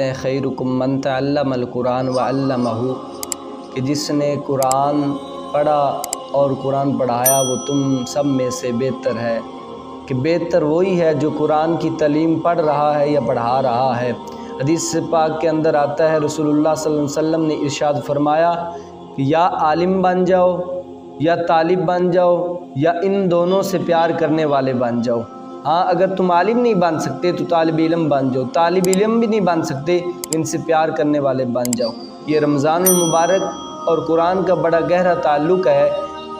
فرماتے ہیں خیرکم من تعلم القرآن وعلمہ، کہ جس نے قرآن پڑھا اور قرآن پڑھایا وہ تم سب میں سے بہتر ہے، کہ بہتر وہی ہے جو قرآن کی تعلیم پڑھ رہا ہے یا پڑھا رہا ہے۔ حدیث پاک کے اندر آتا ہے رسول اللہ صلی اللہ علیہ وسلم نے ارشاد فرمایا کہ یا عالم بن جاؤ یا طالب بن جاؤ یا ان دونوں سے پیار کرنے والے بن جاؤ۔ ہاں اگر تم عالم نہیں بن سکتے تو طالب علم بن جاؤ، طالب علم بھی نہیں بن سکتے ان سے پیار کرنے والے بن جاؤ۔ یہ رمضان المبارک اور قرآن کا بڑا گہرا تعلق ہے،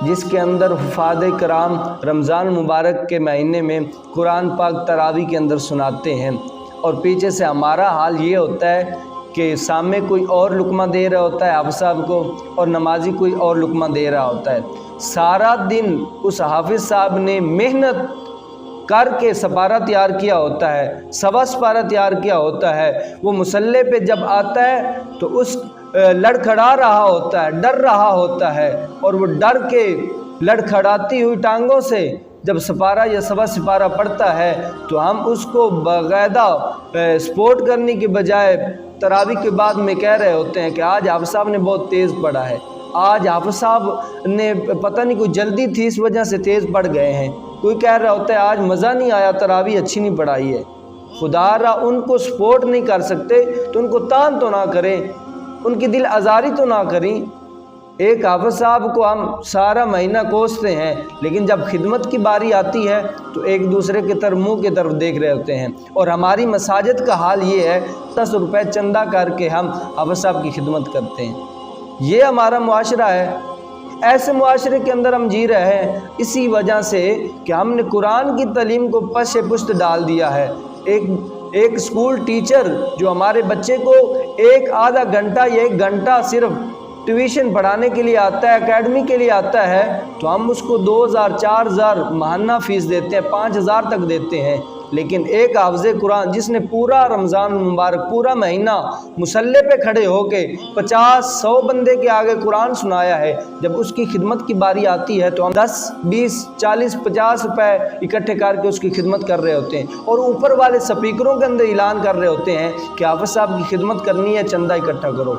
جس کے اندر حفاظ کرام رمضان المبارک کے مہینے میں قرآن پاک تراویح کے اندر سناتے ہیں، اور پیچھے سے ہمارا حال یہ ہوتا ہے کہ سامنے کوئی اور لقمہ دے رہا ہوتا ہے حافظ صاحب کو اور نمازی کوئی اور لقمہ دے رہا ہوتا ہے۔ سارا دن اس حافظ صاحب نے محنت کر کے سپارہ تیار کیا ہوتا ہے، سوا سپارہ تیار کیا ہوتا ہے، وہ مصلی پہ جب آتا ہے تو اس لڑکھڑا رہا ہوتا ہے، ڈر رہا ہوتا ہے، اور وہ ڈر کے لڑکھڑاتی ہوئی ٹانگوں سے جب سپارہ یا سوا سپارہ پڑھتا ہے تو ہم اس کو باقاعدہ سپورٹ کرنے کے بجائے تراویح کے بعد میں کہہ رہے ہوتے ہیں کہ آج حافظ صاحب نے بہت تیز پڑھا ہے، آج حافظ صاحب نے پتہ نہیں کوئی جلدی تھی اس وجہ سے تیز پڑھ گئے ہیں، کوئی کہہ رہا ہوتا ہے آج مزہ نہیں آیا، تراویح اچھی نہیں پڑھائی ہے۔ خدا را ان کو سپورٹ نہیں کر سکتے تو ان کو تان تو نہ کریں، ان کی دل آزاری تو نہ کریں۔ ایک حافظ صاحب کو ہم سارا مہینہ کوستے ہیں، لیکن جب خدمت کی باری آتی ہے تو ایک دوسرے کے طرف منہ کی طرف دیکھ رہے ہوتے ہیں، اور ہماری مساجد کا حال یہ ہے 10 روپے چندہ کر کے ہم حافظ صاحب کی خدمت کرتے ہیں۔ یہ ہمارا معاشرہ ہے، ایسے معاشرے کے اندر ہم جی رہے ہیں اسی وجہ سے کہ ہم نے قرآن کی تعلیم کو پش پشت ڈال دیا ہے۔ ایک اسکول ٹیچر جو ہمارے بچے کو ایک آدھا گھنٹہ یا 1 گھنٹہ صرف ٹیویشن پڑھانے کے لیے آتا ہے، اکیڈمی کے لیے آتا ہے، تو ہم اس کو 2000 4000 ماہانہ فیس دیتے ہیں، 5000 تک دیتے ہیں، لیکن ایک حافظ قرآن جس نے پورا رمضان المبارک پورا مہینہ مصلی پہ کھڑے ہو کے 50-100 بندے کے آگے قرآن سنایا ہے، جب اس کی خدمت کی باری آتی ہے تو ہم 10 20 40 50 روپے اکٹھے کر کے اس کی خدمت کر رہے ہوتے ہیں، اور اوپر والے سپیکروں کے اندر اعلان کر رہے ہوتے ہیں کہ حافظ صاحب کی خدمت کرنی ہے، چندہ اکٹھا کرو۔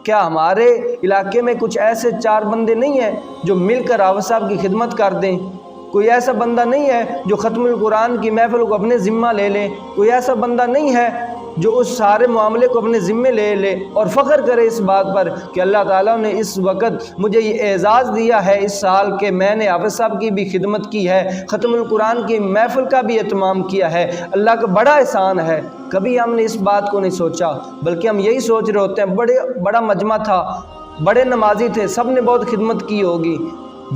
کیا ہمارے علاقے میں کچھ ایسے 4 بندے نہیں ہیں جو مل کر حافظ صاحب کی خدمت کر دیں؟ کوئی ایسا بندہ نہیں ہے جو ختم القرآن کی محفل کو اپنے ذمہ لے لے؟ کوئی ایسا بندہ نہیں ہے جو اس سارے معاملے کو اپنے ذمے لے لے اور فخر کرے اس بات پر کہ اللہ تعالیٰ نے اس وقت مجھے یہ اعزاز دیا ہے اس سال کہ میں نے حافظ صاحب کی بھی خدمت کی ہے، ختم القرآن کی محفل کا بھی اہتمام کیا ہے، اللہ کا بڑا احسان ہے؟ کبھی ہم نے اس بات کو نہیں سوچا، بلکہ ہم یہی سوچ رہے ہوتے ہیں بڑا مجمع تھا، بڑے نمازی تھے، سب نے بہت خدمت کی ہوگی۔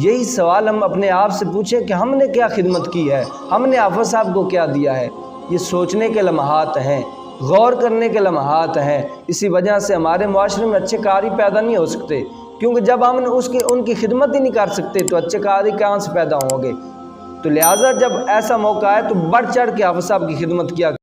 یہی سوال ہم اپنے آپ سے پوچھیں کہ ہم نے کیا خدمت کی ہے، ہم نے حافظ صاحب کو کیا دیا ہے؟ یہ سوچنے کے لمحات ہیں، غور کرنے کے لمحات ہیں۔ اسی وجہ سے ہمارے معاشرے میں اچھے قاری پیدا نہیں ہو سکتے، کیونکہ جب ہم ان کی خدمت ہی نہیں کر سکتے تو اچھے قاری کہاں سے پیدا ہوں گے؟ تو لہٰذا جب ایسا موقع آئے تو بڑھ چڑھ کے حافظ صاحب کی خدمت کیا